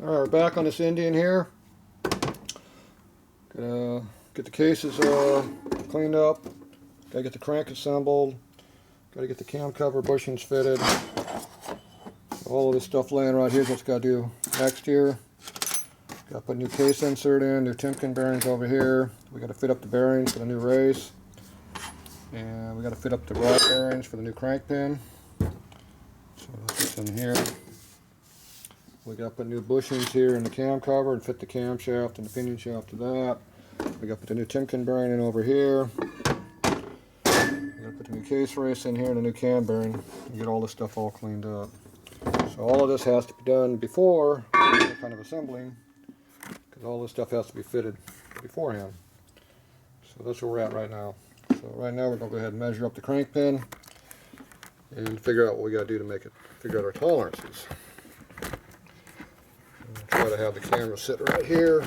Alright, we're back on this Indian here. Gonna get the cases cleaned up. Gotta get the crank assembled. Gotta get the cam cover bushings fitted. All of this stuff laying right here is what's gotta do next here. Gotta put a new case insert in, new Timken bearings over here. We gotta fit up the bearings for the new race. And we gotta fit up the rod bearings for the new crank pin. So that's in here. We got to put new bushings here in the cam cover and fit the camshaft and the pinion shaft to that. We got to put the new Timken bearing in over here. We got to put the new case race in here and the new cam bearing and get all this stuff all cleaned up. So all of this has to be done before kind of assembling, because all this stuff has to be fitted beforehand. So that's where we're at right now. So right now we're going to go ahead and measure up the crank pin and figure out what we got to do to make it, figure out our tolerances. Try to have the camera sit right here.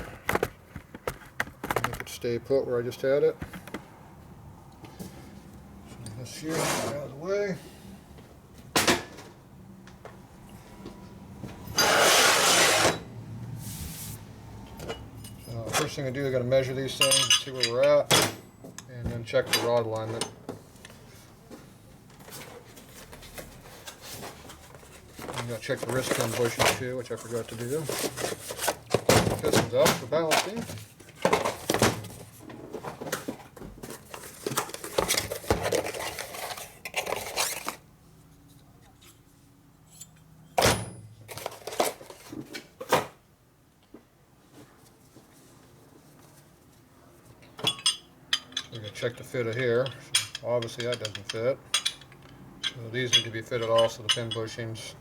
Make it stay put where I just had it. So this here out of the way. So first thing I do, I got to measure these things, see where we're at, and then check the rod alignment. You got to check the wrist pin bushings too, which I forgot to do. Pistons up for balancing. We're going to check the fit of here. So obviously that doesn't fit. So these need to be fitted also, the pin bushings,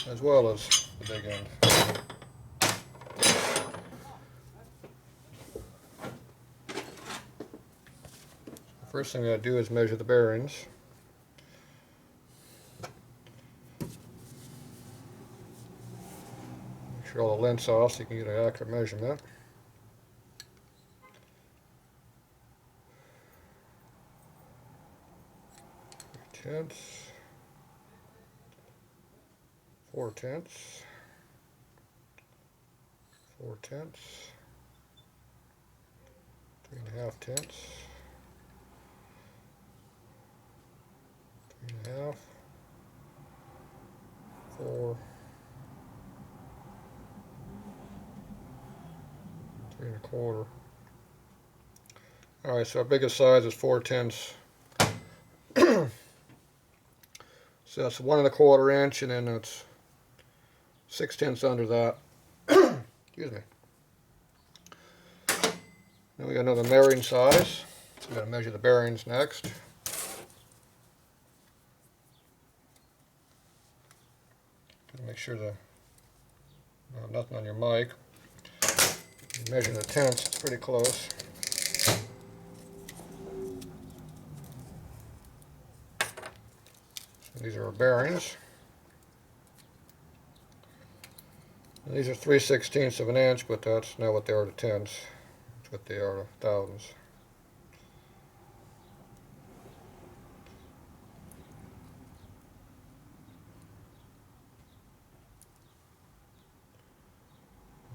as well as the big end. The first thing I gotta do is measure the bearings. Make sure all the length's off so you can get an accurate measurement. Tenths, 4/10, 4/10, 3.5 tenths, 3.5, 4, 3.25. Alright, so our biggest size is 4/10. So that's 1 1/4 inch, and then it's 6/10 under that. Excuse me. Then we got another bearing size. So we got to measure the bearings next. Make sure nothing on your mic. You measure the tenths, it's pretty close. So these are our bearings. And these are 3/16 of an inch, but that's not what they are to tenths. That's what they are to thousandths.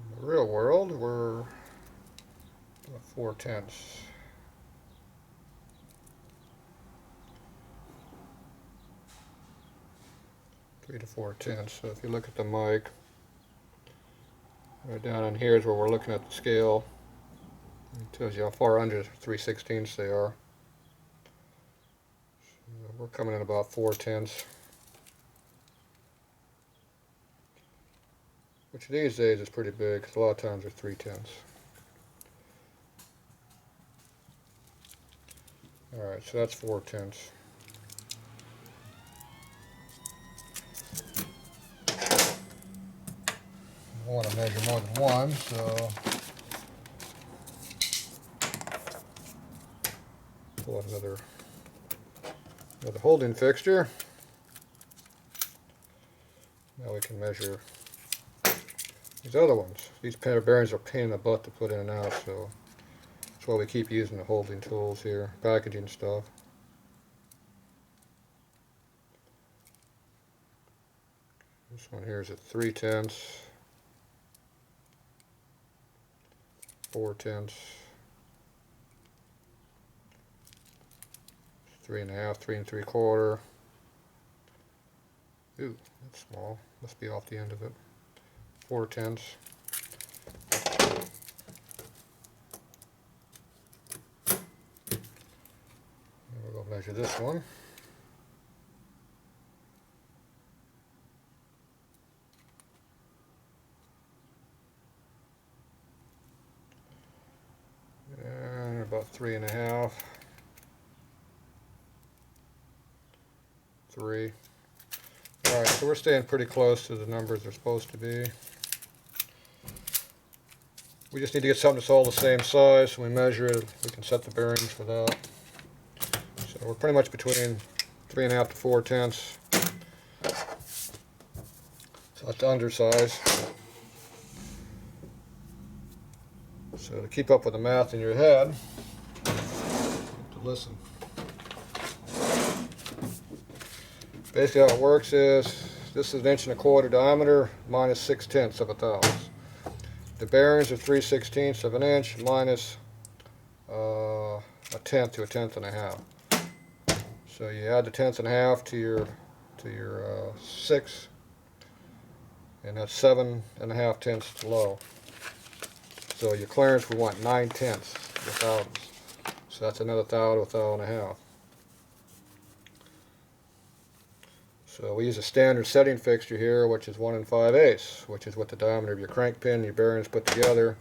In the real world, we're 4/10. 3 to 4/10. So if you look at the mic, right down in here is where we're looking at the scale. It tells you how far under 3/16 they are. So we're coming in about 4/10. Which these days is pretty big, because a lot of times they're 3/10. Alright, so that's 4/10. I want to measure more than one, so pull out another holding fixture. Now we can measure these other ones. These pair of bearings are a pain in the butt to put in and out, so that's why we keep using the holding tools here, packaging stuff. This one here is at 3/10. 4/10, 3.5, 3 3/4. Ooh, that's small. Must be off the end of it. 4/10. We'll go measure this one. And about 3.5. 3. Alright, so we're staying pretty close to the numbers they're supposed to be. We just need to get something that's all the same size. So we measure it, we can set the bearings for that. So we're pretty much between 3.5 to 4/10. So that's the undersize. So to keep up with the math in your head, you have to listen. Basically how it works is, this is 1.25 inch diameter minus 6/10 of a thousandth. The bearings are 3/16 of an inch minus 1/10 to 1/10.5. So you add the 1/10.5 to your 6, and that's 7.5 low. So your clearance we want 9/10 of a thousandth. So that's another thou to a thou and a half. So we use a standard setting fixture here, which is 1 5/8, which is what the diameter of your crank pin and your bearings put together.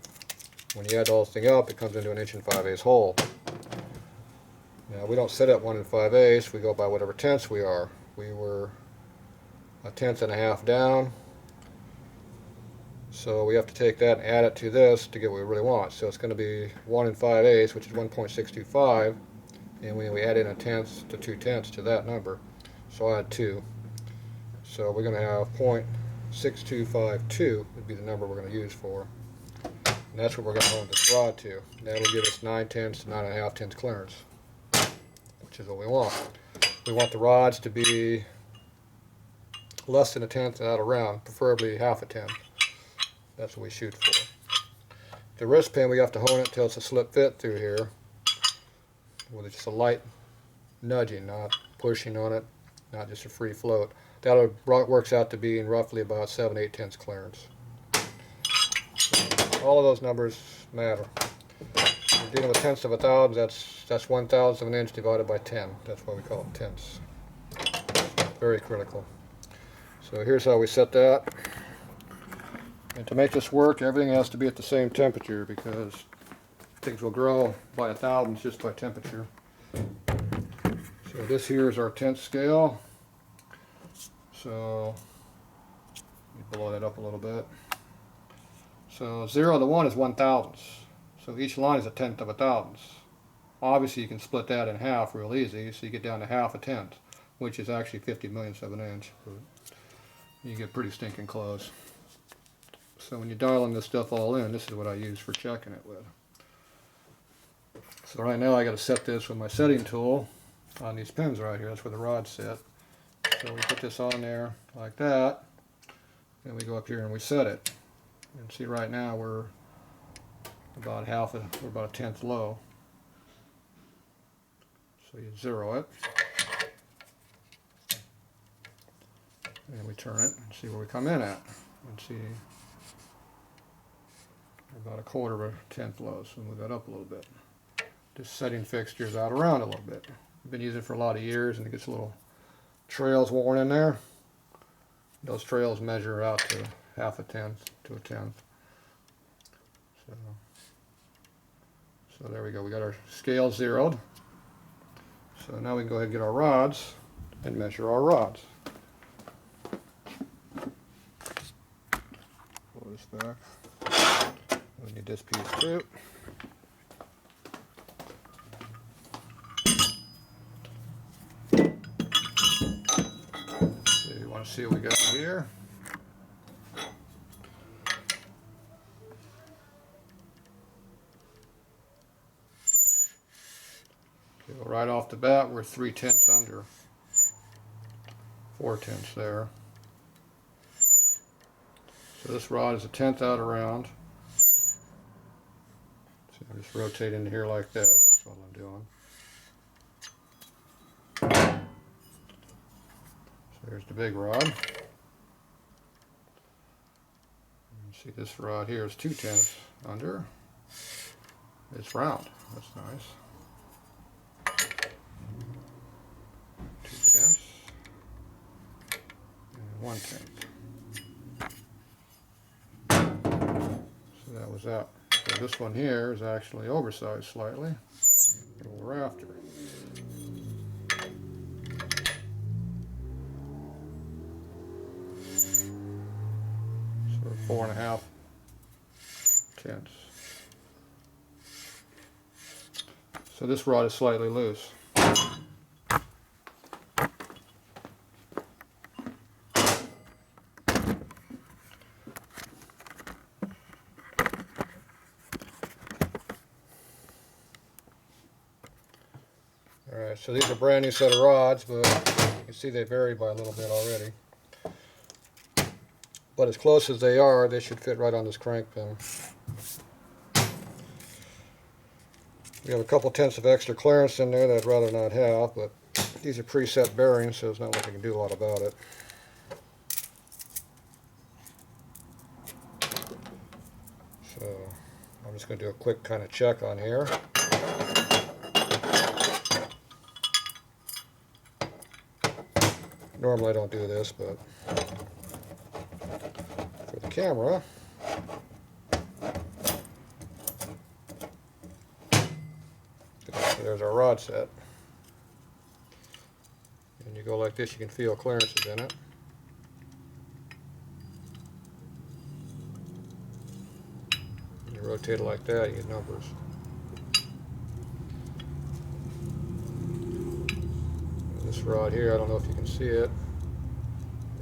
When you add the whole thing up, it comes into an 1 5/8 hole. Now we don't set at 1 5/8, we go by whatever tenths we are. We were 1/10.5 down, so we have to take that and add it to this to get what we really want. So it's going to be 1 5/8, which is 1.625, and we add in 1/10 to 2/10 to that number. So I add 2. So we're going to have 0.6252 would be the number we're going to use for. And that's what we're going to hold this rod to. That'll give us 9/10 to 9.5 clearance, which is what we want. We want the rods to be less than 1/10 out around, preferably 1/2. That's what we shoot for. The wrist pin, we have to hone it till it's a slip fit through here with just a light nudging, not pushing on it, not just a free float. That works out to being roughly about 7/8 clearance. So all of those numbers matter. We're dealing with tenths of a thousand. That's 1/1000 of an inch divided by 10. That's why we call it tenths. So very critical. So here's how we set that. And to make this work, everything has to be at the same temperature because things will grow by 1,000ths just by temperature. So this here is our 10th scale. So let me blow that up a little bit. So 0 to 1 is 1/1000. So each line is 1/10 of a thousandth. Obviously you can split that in half real easy, so you get down to 1/2, which is actually 50 millionths of an inch. But you get pretty stinking close. So when you're dialing this stuff all in, this is what I use for checking it with. So right now I got to set this with my setting tool on these pins right here. That's where the rods sit. So we put this on there like that, and we go up here and we set it. And see, right now we're about we're about 1/10 low. So you zero it, and we turn it and see where we come in at, and see we're about 1/4 of a 1/10 low. So move that up a little bit. This setting fixture is out around a little bit. I've been using it for a lot of years, and it gets a little trails worn in there. Those trails measure out to 1/2 to 1/10. So there we go. We got our scale zeroed. So now we can go ahead and get our rods and measure our rods. Pull this back. We need this piece too. See what we got here. Okay, well, right off the bat, we're 3/10 under, 4/10 there. So this rod is 1/10 out around. Just rotate into here like this. That's what I'm doing. So there's the big rod. You see this rod here is 2/10 under. It's round. That's nice. 2/10 and 1/10. So that was that. So this one here is actually oversized slightly. A little rafter. So 4.5 tenths. So this rod is slightly loose. Alright, so these are a brand new set of rods, but you can see they vary by a little bit already. But as close as they are, they should fit right on this crank pin. We have a couple tenths of extra clearance in there that I'd rather not have, but these are preset bearings, so there's not much I can do a lot about it. So I'm just going to do a quick kind of check on here. Normally I don't do this, but for the camera, there's our rod set. And you go like this, you can feel clearances in it. And you rotate it like that, you get numbers. And this rod here, I don't know if you can see it.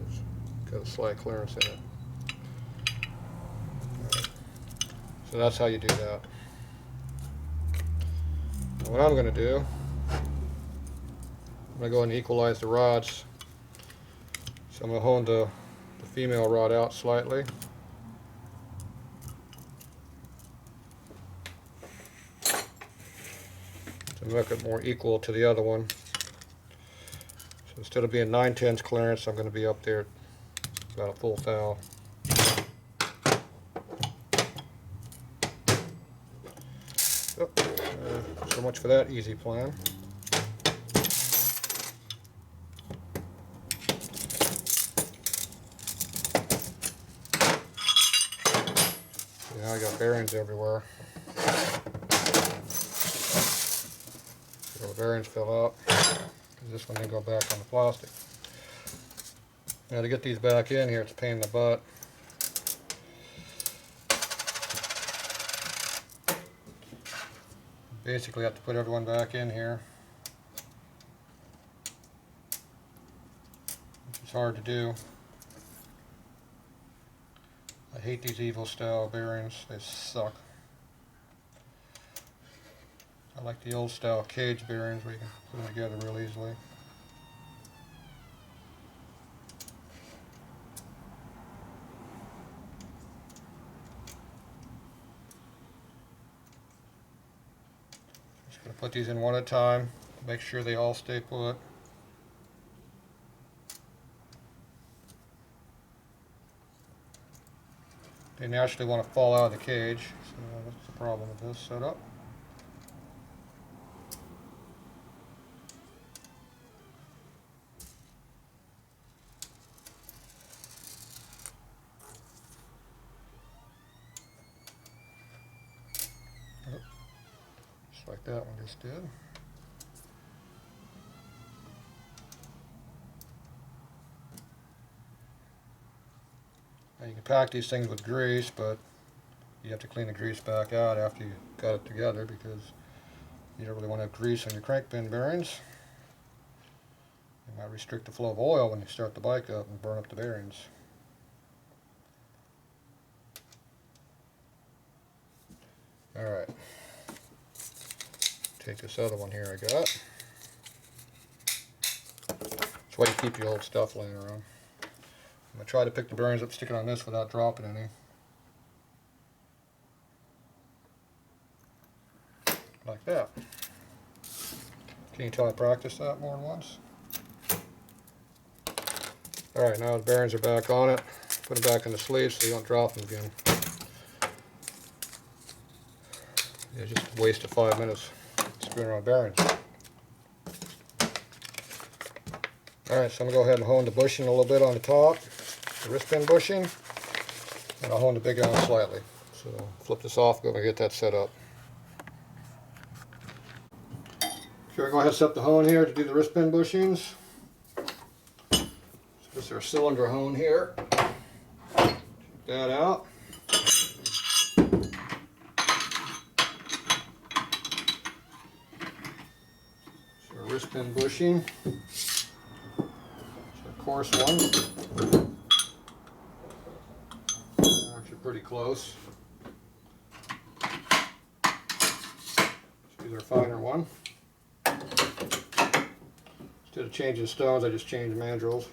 It's got a slight clearance in it. Right. So that's how you do that. Now what I'm going to do, I'm going to go and equalize the rods. So I'm going to hone the female rod out slightly. To make it more equal to the other one. So instead of being 9/10 clearance, I'm going to be up there about a full thou. Oh, so much for that easy plan. Now I got bearings everywhere. So the bearings fill up. This one didn't go back on the plastic. Now to get these back in here, it's a pain in the butt. Basically have to put everyone back in here. It's hard to do. I hate these Evo style bearings, they suck. I like the old style cage bearings where you can put them together real easily. Just going to put these in one at a time, make sure they all stay put. They naturally want to fall out of the cage, so that's the problem with this setup. Just like that one just did. Now you can pack these things with grease, but you have to clean the grease back out after you got it together because you don't really want to have grease on your crank pin bearings. It might restrict the flow of oil when you start the bike up and burn up the bearings. Alright, take this other one here I got. That's why you keep your old stuff laying around. I'm going to try to pick the bearings up sticking on this without dropping any. like that. Can you tell I practiced that more than once? Alright, now the bearings are back on it. Put them back in the sleeve so you don't drop them again. Yeah, just a waste of 5 minutes screwing around bearings. Alright, so I'm going to go ahead and hone the bushing a little bit on the top, the wrist pin bushing, and I'll hone the big end slightly. So flip this off, go and get that set up. Okay, we're going to have set up the hone here to do the wrist pin bushings. So this is our cylinder hone here. Check that out. So our wrist pin bushing. Coarse one. Actually pretty close. These are finer one. Instead of changing stones, I just changed mandrels.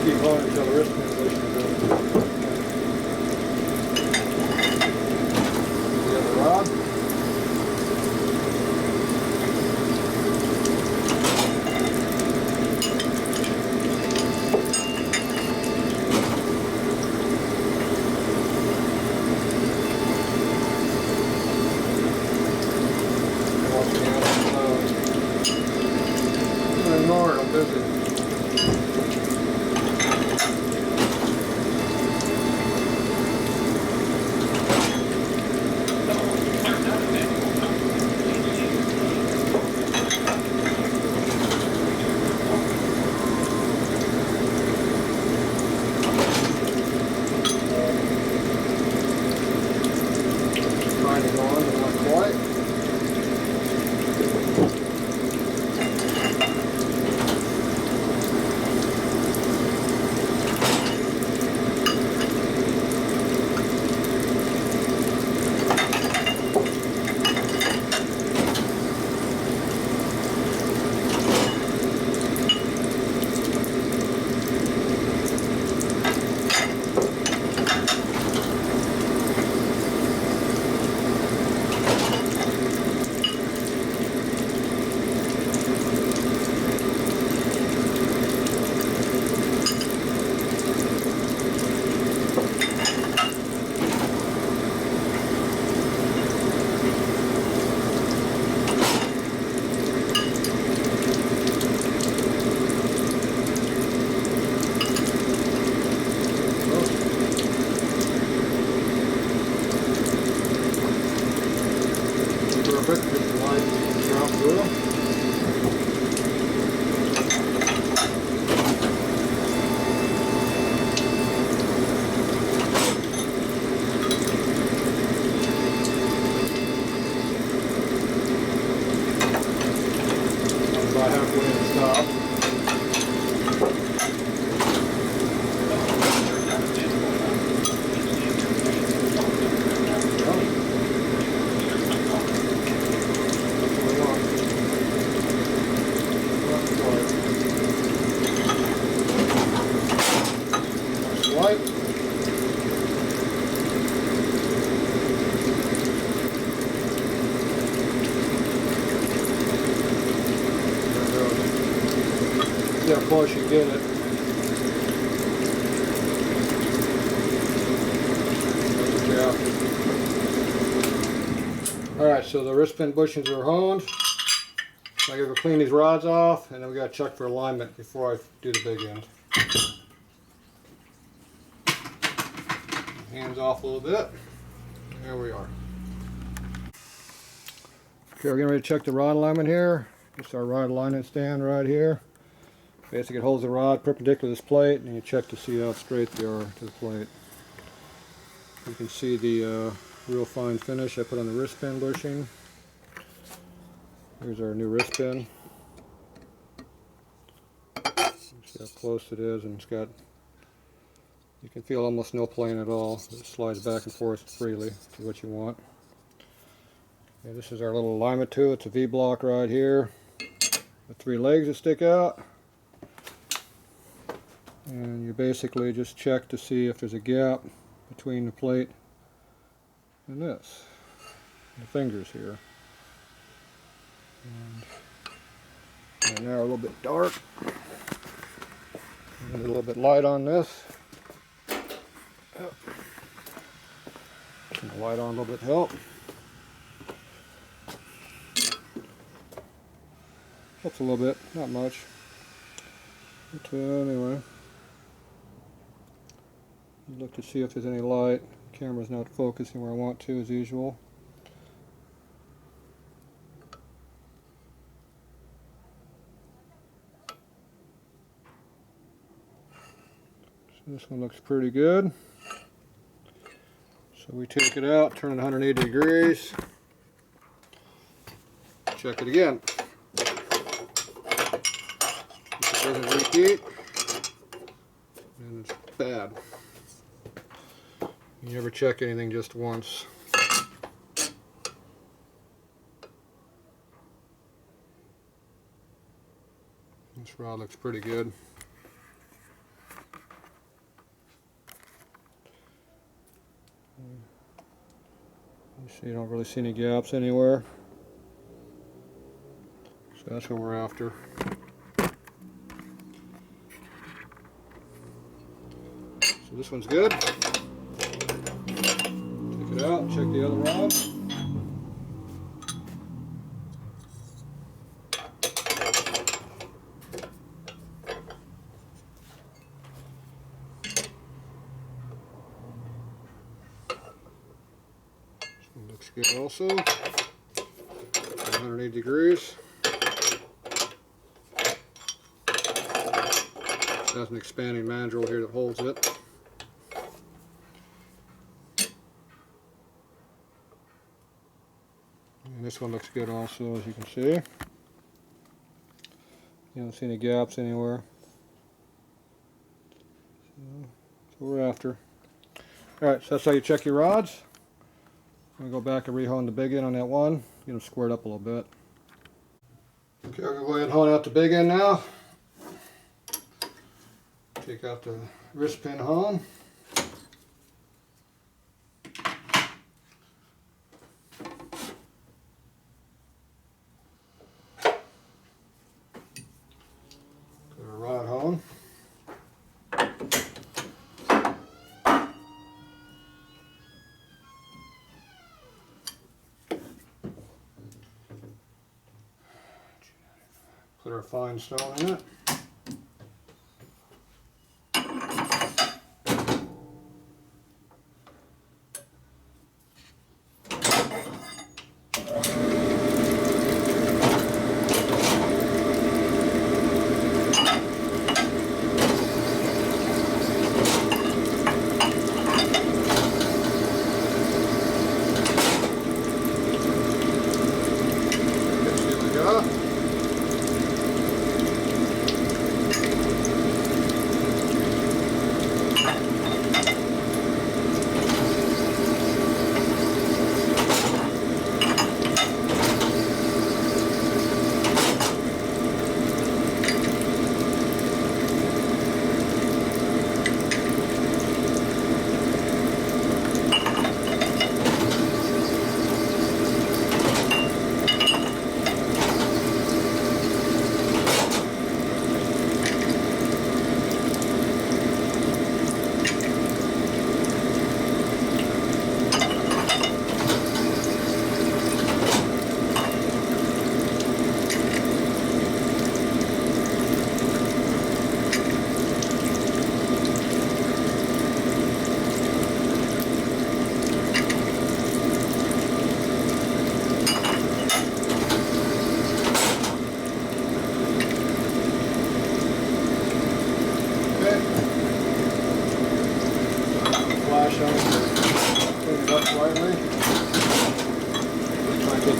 Keep on until the wrist pin bushing is done. The other rod. Ignore it, I'm busy. Trying to go on, but not quite. Perfect, get the line drop through. About halfway and stop. White. See how close you get it. Alright, so the wrist pin bushings are honed. So I gotta go clean these rods off, and then we gotta check for alignment before I do the big end. Hands off a little bit. There we are. Okay, we're getting ready to check the rod alignment here. This is our rod alignment stand right here. Basically, it holds the rod perpendicular to this plate, and you check to see how straight they are to the plate. You can see the real fine finish I put on the wrist pin bushing. Here's our new wrist pin. See how close it is, and it's got, you can feel almost no plane at all. It slides back and forth freely to what you want. Okay, this is our little alignment tool. It's a V-block right here with 3 legs that stick out. And you basically just check to see if there's a gap between the plate and this, the fingers here. And now a little bit dark. And a little bit light on this. Turn the light on a little bit to help. Helps a little bit, not much. But anyway, look to see if there's any light. The camera's not focusing where I want to, as usual. So this one looks pretty good. So we take it out, turn it 180 degrees, check it again. If it doesn't repeat, then it's bad. You never check anything just once. This rod looks pretty good. So you don't really see any gaps anywhere. So that's what we're after. So this one's good. Take it out, check the other rod. Looks good also. 180 degrees. It has an expanding mandrel here that holds it. And this one looks good also, as you can see. You don't see any gaps anywhere. So that's what we're after. Alright, so that's how you check your rods. I'm going to go back and re-hone the big end on that one, get them squared up a little bit. Okay, I'm going to go ahead and hone out the big end now. Take out the wrist pin hone. Put a rod hone. Put our fine stone in it.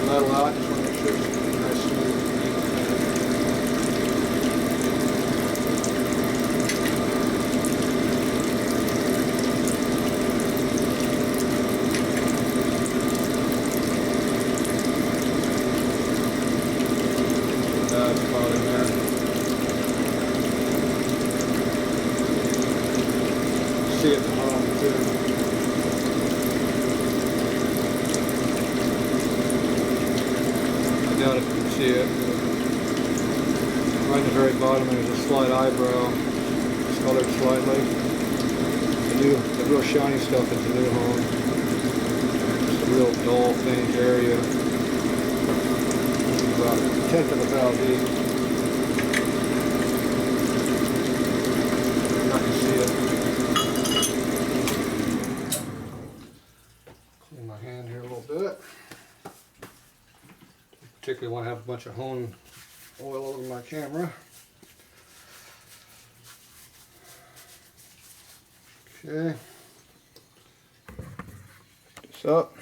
metal out, just want to make sure it's nice smooth. That's about in there. See it in the bottom too. I doubt if you can see it. Right at the very bottom there's a slight eyebrow. It's colored slightly. The real shiny stuff is the new hone. Just a real dull, faint area. About a tenth of a thou deep. I can see it. Clean my hand here a little bit. Particularly want to have a bunch of hone oil over my camera. Okay. Pick this up.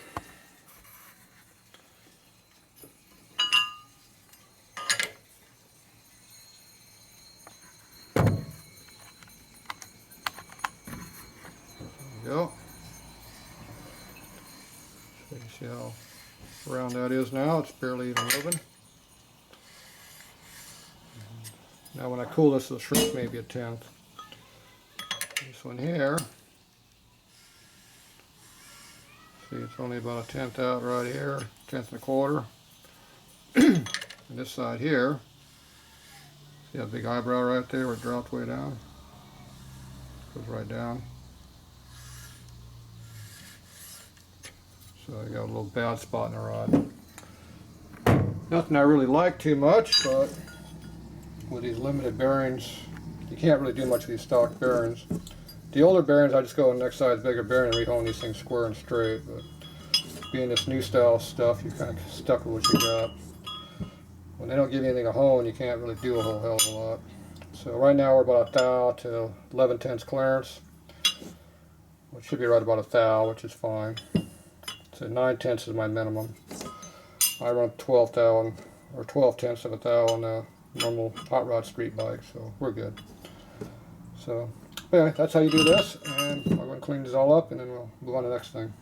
Go. So you see how round that is now. It's barely even moving. Now when I cool this, it'll shrink maybe a tenth. This one here, see, it's only about a tenth out right here, tenth and a quarter. And this side here, see that big eyebrow right there where it dropped way down? Goes right down. So I got a little bad spot in the rod. Nothing I really like too much, but with these limited bearings, you can't really do much with these stock bearings. The older bearings, I just go on the next size bigger bearing and rehone these things square and straight. But being this new style stuff, you're kind of stuck with what you got. When they don't give you anything to hone, you can't really do a whole hell of a lot. So right now we're about a thou to 11/10 clearance, which should be right about a thou, which is fine. So 9/10 is my minimum. I run 12 thou or 12/10 of a thou on a normal hot rod street bike, so we're good. So anyway, that's how you do this, and I'll go and clean this all up, and then we'll move on to the next thing.